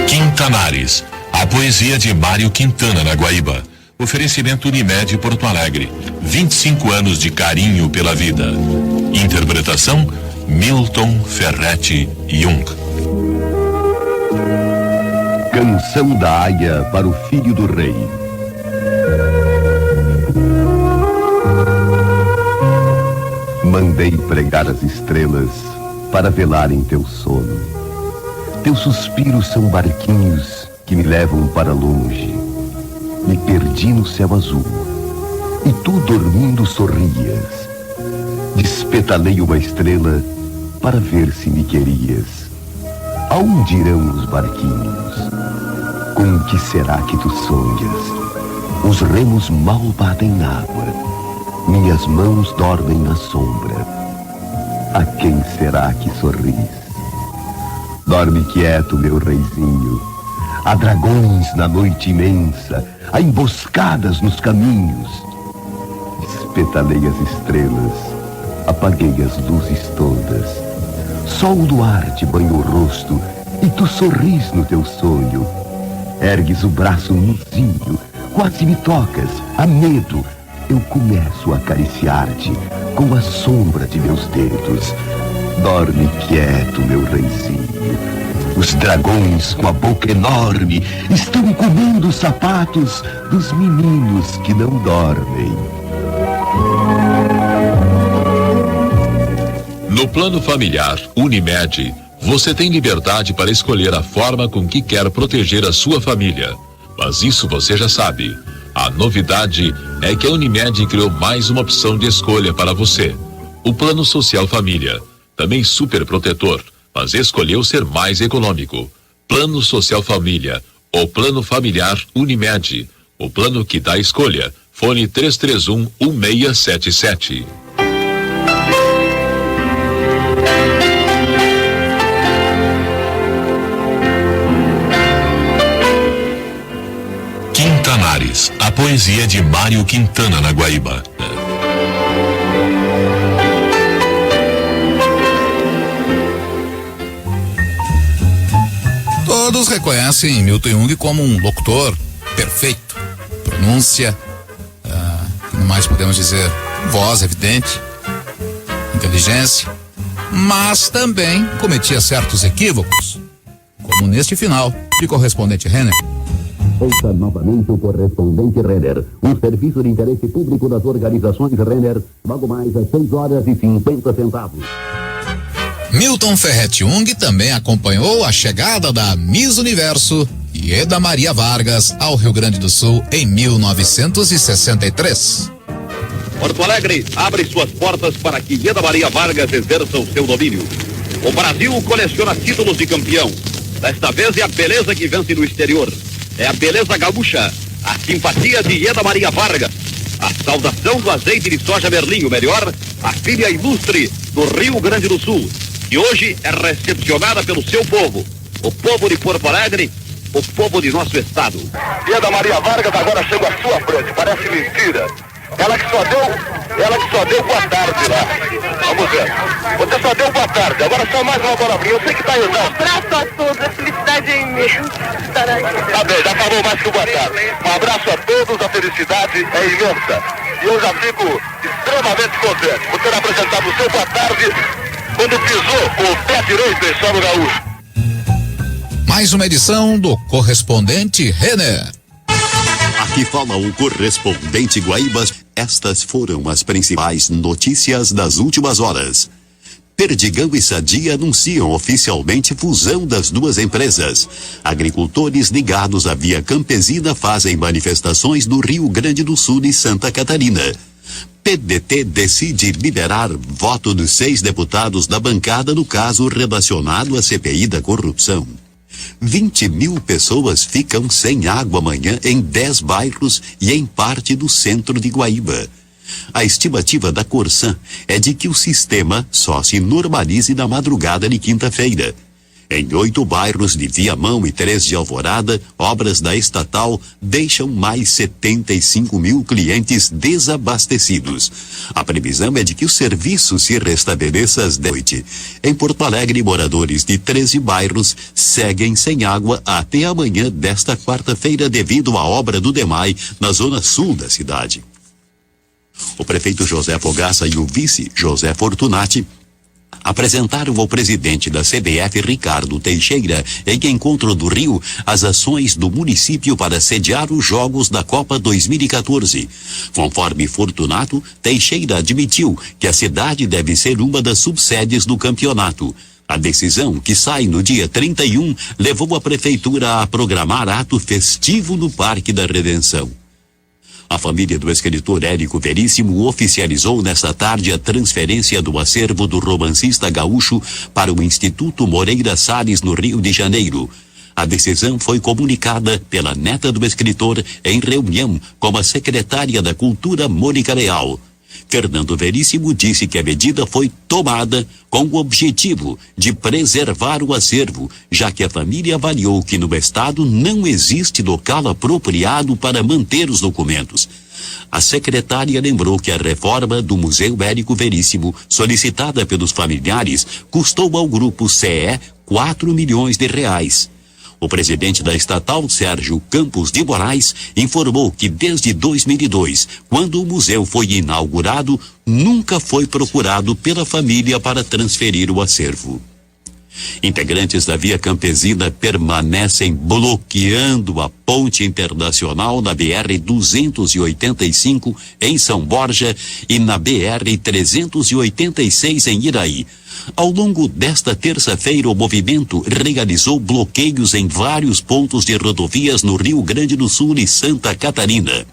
Quintanares, a poesia de Mário Quintana na Guaíba. Oferecimento Unimed Porto Alegre. 25 anos de carinho pela vida. Interpretação Milton Ferretti Jung. Canção da Aia para o Filho do Rei. Mandei pregar as estrelas para velar em teu sono. Teus suspiros são barquinhos que me levam para longe. Me perdi no céu azul e tu dormindo sorrias. Despetalei uma estrela para ver se me querias. Aonde irão os barquinhos? Com o que será que tu sonhas? Os remos mal batem na água. Minhas mãos dormem na sombra. A quem será que sorris? Dorme quieto, meu reizinho. Há dragões na noite imensa. Há emboscadas nos caminhos. Despetalei as estrelas. Apaguei as luzes todas. Só o luar te banha o rosto e tu sorris no teu sonho. Ergues o braço nuzinho, quase me tocas, há medo. Eu começo a acariciar-te com a sombra de meus dedos. Dorme quieto, meu reizinho. Os dragões com a boca enorme estão comendo os sapatos dos meninos que não dormem. No plano familiar Unimed, você tem liberdade para escolher a forma com que quer proteger a sua família. Mas isso você já sabe. A novidade é que a Unimed criou mais uma opção de escolha para você. O Plano Social Família, também super protetor, mas escolheu ser mais econômico. Plano Social Família, o Plano Familiar Unimed, o plano que dá escolha. Fone 331-1677. Quintanares, a poesia de Mário Quintana na Guaíba. Todos reconhecem Milton Jung como um locutor perfeito. Pronúncia, o que mais podemos dizer? Voz evidente, inteligência, mas também cometia certos equívocos, como neste final de Correspondente Renner. Ouça novamente o Correspondente Renner, um serviço de interesse público das organizações Renner, logo mais às 6h50. Milton Ferretti Jung também acompanhou a chegada da Miss Universo Ieda Maria Vargas ao Rio Grande do Sul em 1963. Porto Alegre abre suas portas para que Ieda Maria Vargas exerça o seu domínio. O Brasil coleciona títulos de campeão. Desta vez é a beleza que vence no exterior. É a beleza gaúcha, a simpatia de Ieda Maria Vargas, a saudação do azeite de soja Merlim, o melhor, a filha ilustre do Rio Grande do Sul, que hoje é recepcionada pelo seu povo, o povo de Porto Alegre, o povo de nosso estado. Ieda Maria Vargas agora chega à sua frente, parece mentira. Ela que só deu boa tarde lá. Vamos ver. Você só deu boa tarde, agora só mais uma palavrinha. Eu sei que tá indo. Um abraço a todos, a felicidade é imensa estar aqui. Tá bem, já falou mais que boa tarde. Um abraço a todos, a felicidade é imensa. E eu já fico extremamente contente por ter apresentado o seu boa tarde quando pisou com o pé direito em solo gaúcho. Mais uma edição do Correspondente Renner. Aqui fala o Correspondente Guaíbas. Estas foram as principais notícias das últimas horas. Perdigão e Sadia anunciam oficialmente fusão das duas empresas. Agricultores ligados à Via Campesina fazem manifestações no Rio Grande do Sul e Santa Catarina. PDT decide liberar voto dos 6 deputados da bancada no caso relacionado à CPI da corrupção. 20 mil pessoas ficam sem água amanhã em 10 bairros e em parte do centro de Guaíba. A estimativa da Corsan é de que o sistema só se normalize na madrugada de quinta-feira. Em 8 bairros de Viamão e 3 de Alvorada, obras da estatal deixam mais 75 mil clientes desabastecidos. A previsão é de que o serviço se restabeleça às 10 da noite. Em Porto Alegre, moradores de 13 bairros seguem sem água até amanhã desta quarta-feira devido à obra do DEMAI na zona sul da cidade. O prefeito José Fogaça e o vice José Fortunati apresentaram ao presidente da CBF, Ricardo Teixeira, em encontro do Rio, as ações do município para sediar os Jogos da Copa 2014. Conforme Fortunato, Teixeira admitiu que a cidade deve ser uma das subsedes do campeonato. A decisão, que sai no dia 31, levou a prefeitura a programar ato festivo no Parque da Redenção. A família do escritor Érico Veríssimo oficializou nesta tarde a transferência do acervo do romancista gaúcho para o Instituto Moreira Salles, no Rio de Janeiro. A decisão foi comunicada pela neta do escritor em reunião com a secretária da Cultura, Mônica Leal. Fernando Veríssimo disse que a medida foi tomada com o objetivo de preservar o acervo, já que a família avaliou que no estado não existe local apropriado para manter os documentos. A secretária lembrou que a reforma do Museu Érico Veríssimo, solicitada pelos familiares, custou ao grupo CE 4 milhões de reais. O presidente da estatal, Sérgio Campos de Moraes, informou que desde 2002, quando o museu foi inaugurado, nunca foi procurado pela família para transferir o acervo. Integrantes da Via Campesina permanecem bloqueando a ponte internacional na BR-285 em São Borja e na BR-386 em Iraí. Ao longo desta terça-feira, o movimento realizou bloqueios em vários pontos de rodovias no Rio Grande do Sul e Santa Catarina.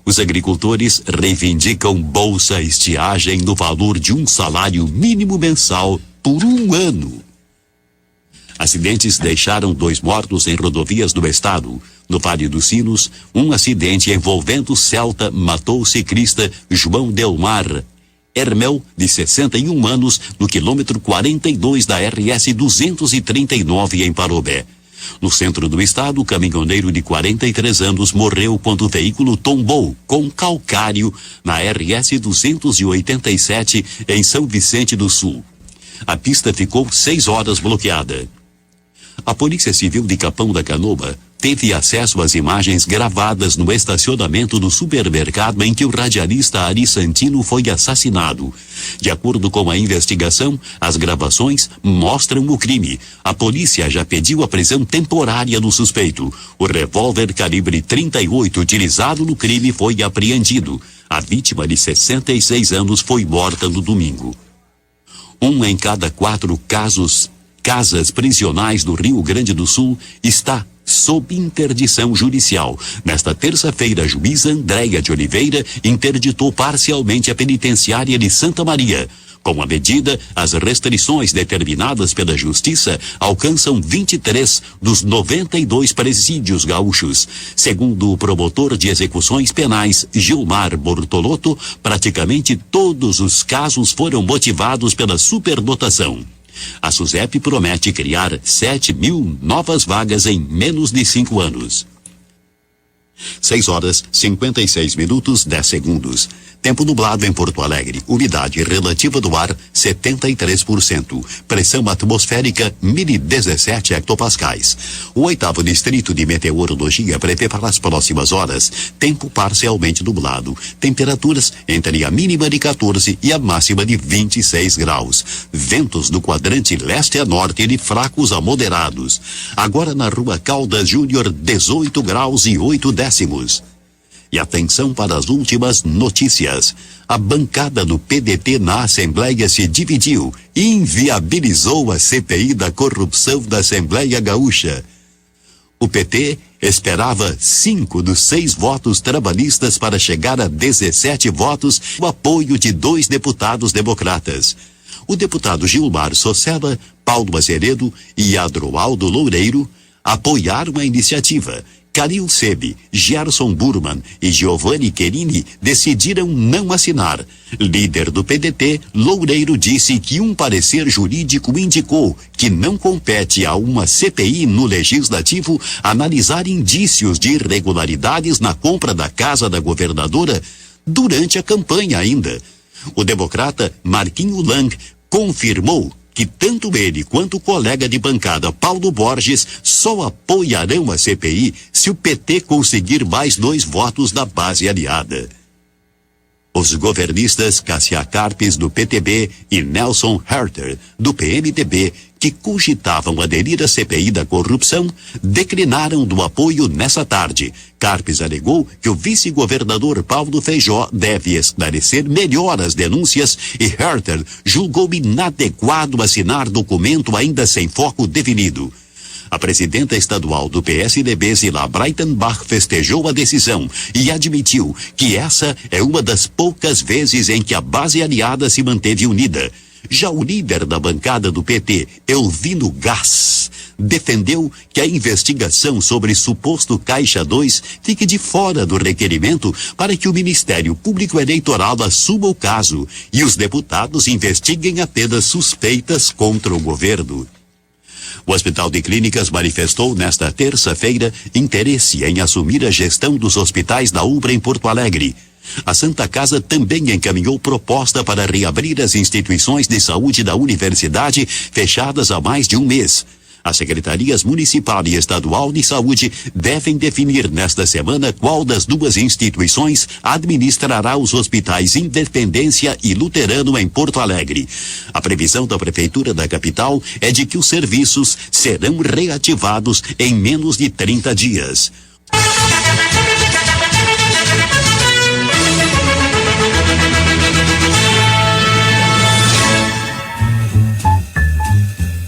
Os agricultores reivindicam bolsa estiagem no valor de um salário mínimo mensal por um ano. Acidentes deixaram 2 mortos em rodovias do estado. No Vale dos Sinos, um acidente envolvendo Celta matou o ciclista João Delmar Hermel, de 61 anos, no quilômetro 42 da RS 239 em Parobé. No centro do estado, o caminhoneiro de 43 anos morreu quando o veículo tombou com calcário na RS 287 em São Vicente do Sul. A pista ficou 6 horas bloqueada. A Polícia Civil de Capão da Canoa teve acesso às imagens gravadas no estacionamento do supermercado em que o radialista Ari Santino foi assassinado. De acordo com a investigação, as gravações mostram o crime. A polícia já pediu a prisão temporária do suspeito. O revólver calibre 38 utilizado no crime foi apreendido. A vítima, de 66 anos, foi morta no domingo. 1 em cada 4 casas prisionais do Rio Grande do Sul está sob interdição judicial. Nesta terça-feira, a juíza Andréia de Oliveira interditou parcialmente a penitenciária de Santa Maria. Com a medida, as restrições determinadas pela Justiça alcançam 23 dos 92 presídios gaúchos. Segundo o promotor de execuções penais, Gilmar Bortolotto, praticamente todos os casos foram motivados pela superdotação. A SUSEP promete criar 7.000 novas vagas em menos de 5 anos. 6 horas, 56 minutos, 10 segundos. Tempo nublado em Porto Alegre. Umidade relativa do ar, 73%. Pressão atmosférica, 1017 hectopascais. O 8º Distrito de Meteorologia prevê para as próximas horas tempo parcialmente nublado. Temperaturas entre a mínima de 14 e a máxima de 26 graus. Ventos do quadrante leste a norte de fracos a moderados. Agora na Rua Caldas Júnior, 18 graus e 8 décimos. E atenção para as últimas notícias. A bancada do PDT na Assembleia se dividiu e inviabilizou a CPI da corrupção da Assembleia Gaúcha. O PT esperava 5 dos 6 votos trabalhistas para chegar a 17 votos, o apoio de 2 deputados democratas. O deputado Gilmar Socella, Paulo Azeredo e Adroaldo Loureiro apoiaram a iniciativa. Caril Sebe, Gerson Burman e Giovanni Querini decidiram não assinar. Líder do PDT, Loureiro disse que um parecer jurídico indicou que não compete a uma CPI no Legislativo analisar indícios de irregularidades na compra da casa da governadora durante a campanha ainda. O democrata Marquinho Lang confirmou que tanto ele quanto o colega de bancada Paulo Borges só apoiarão a CPI se o PT conseguir mais 2 votos da base aliada. Os governistas Cássia Carpes, do PTB, e Nelson Herter, do PMDB, que cogitavam aderir à CPI da corrupção, declinaram do apoio nessa tarde. Carpes alegou que o vice-governador Paulo Feijó deve esclarecer melhor as denúncias e Herter julgou inadequado assinar documento ainda sem foco definido. A presidenta estadual do PSDB, Zila Breitenbach, festejou a decisão e admitiu que essa é uma das poucas vezes em que a base aliada se manteve unida. Já o líder da bancada do PT, Elvino Gás, defendeu que a investigação sobre suposto Caixa 2 fique de fora do requerimento para que o Ministério Público Eleitoral assuma o caso e os deputados investiguem apenas suspeitas contra o governo. O Hospital de Clínicas manifestou nesta terça-feira interesse em assumir a gestão dos hospitais da UBRA em Porto Alegre. A Santa Casa também encaminhou proposta para reabrir as instituições de saúde da universidade fechadas há mais de um mês. As secretarias municipal e estadual de saúde devem definir nesta semana qual das duas instituições administrará os hospitais Independência e Luterano em Porto Alegre. A previsão da Prefeitura da capital é de que os serviços serão reativados em menos de 30 dias.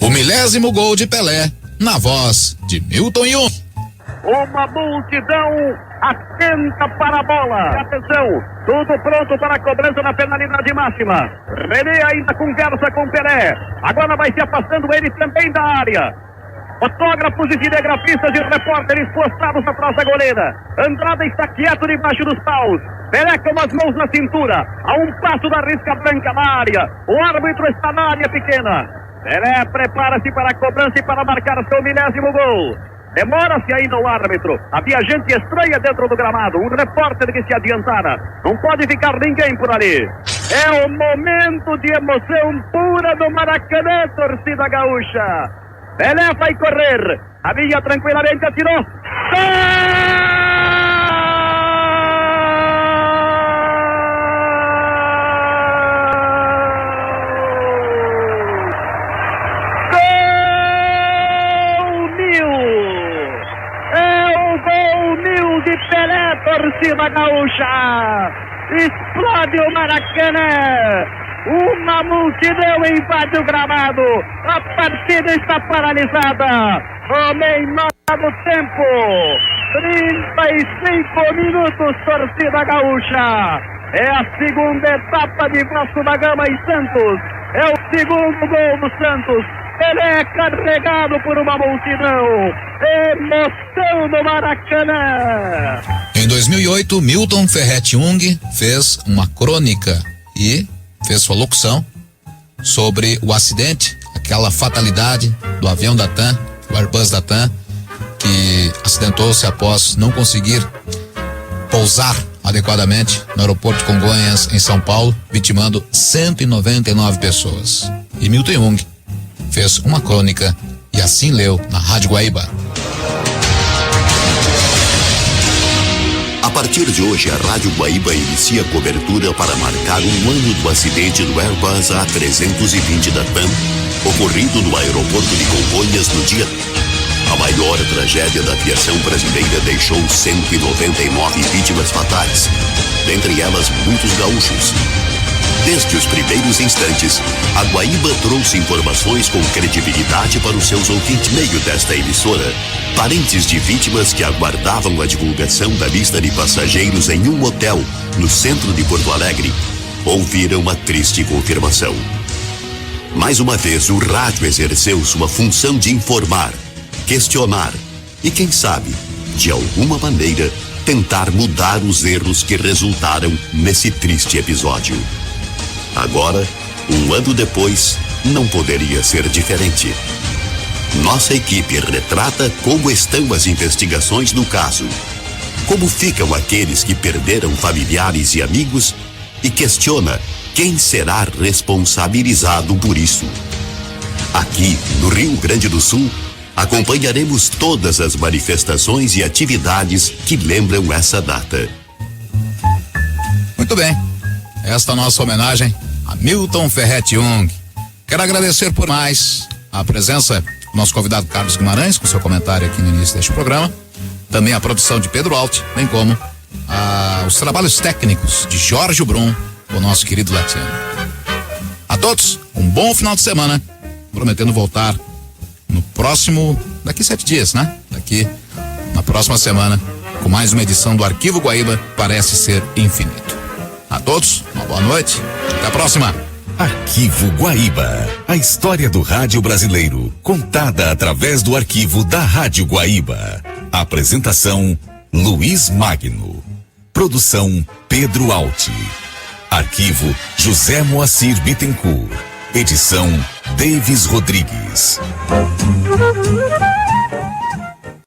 O 1000º gol de Pelé, na voz de Milton Jung. Uma multidão atenta para a bola. Atenção, tudo pronto para a cobrança da penalidade máxima. René ainda conversa com Pelé. Agora vai se afastando ele também da área. Fotógrafos e cinegrafistas e repórteres postados atrás da goleira. Andrada está quieto debaixo dos paus. Pelé com as mãos na cintura. A um passo da risca branca na área. O árbitro está na área pequena. Pelé prepara-se para a cobrança e para marcar seu 1000º gol. Demora-se ainda o árbitro. Havia gente estranha dentro do gramado. Um repórter que se adiantara. Não pode ficar ninguém por ali. É o momento de emoção pura do Maracanã, torcida gaúcha. Pelé vai correr. A Vinha tranquilamente atirou. Gol! De Pelé, torcida gaúcha, explode o Maracanã, uma multidão invade o gramado, a partida está paralisada, o menor do tempo, 35 minutos, torcida gaúcha, é a segunda etapa de Vasco da Gama em Santos, é o segundo gol do Santos. Pelé carregado por uma multidão. Emoção do Maracanã. Em 2008, Milton Ferretti Jung fez uma crônica e fez sua locução sobre o acidente, aquela fatalidade do avião da TAM, o Airbus da TAM, que acidentou-se após não conseguir pousar adequadamente no aeroporto de Congonhas, em São Paulo, vitimando 199 pessoas. E Milton Jung fez uma crônica e assim leu na Rádio Guaíba. A partir de hoje, a Rádio Guaíba inicia cobertura para marcar um ano do acidente do Airbus A320 da TAM, ocorrido no aeroporto de Congonhas no dia. A maior tragédia da aviação brasileira deixou 199 vítimas fatais, dentre elas muitos gaúchos. Desde os primeiros instantes, a Guaíba trouxe informações com credibilidade para os seus ouvintes. Meio desta emissora, parentes de vítimas que aguardavam a divulgação da lista de passageiros em um hotel no centro de Porto Alegre ouviram a triste confirmação. Mais uma vez, o rádio exerceu sua função de informar, questionar e, quem sabe, de alguma maneira, tentar mudar os erros que resultaram nesse triste episódio. Agora, um ano depois, não poderia ser diferente. Nossa equipe retrata como estão as investigações do caso, como ficam aqueles que perderam familiares e amigos e questiona quem será responsabilizado por isso. Aqui, no Rio Grande do Sul, acompanharemos todas as manifestações e atividades que lembram essa data. Muito bem. esta nossa homenagem a Milton Ferretti Jung. Quero agradecer por mais a presença do nosso convidado Carlos Guimarães, com seu comentário aqui no início deste programa. Também a produção de Pedro Alt, bem como os trabalhos técnicos de Jorge Brum, o nosso querido Latino. A todos, um bom final de semana, prometendo voltar no próximo, daqui 7 dias, né? Daqui, na próxima semana, com mais uma edição do Arquivo Guaíba, Parece Ser Infinito. A todos, uma boa noite, até a próxima. Arquivo Guaíba, a história do rádio brasileiro, contada através do arquivo da Rádio Guaíba. Apresentação, Luiz Magno. Produção, Pedro Alt. Arquivo, José Moacir Bittencourt. Edição, Davis Rodrigues.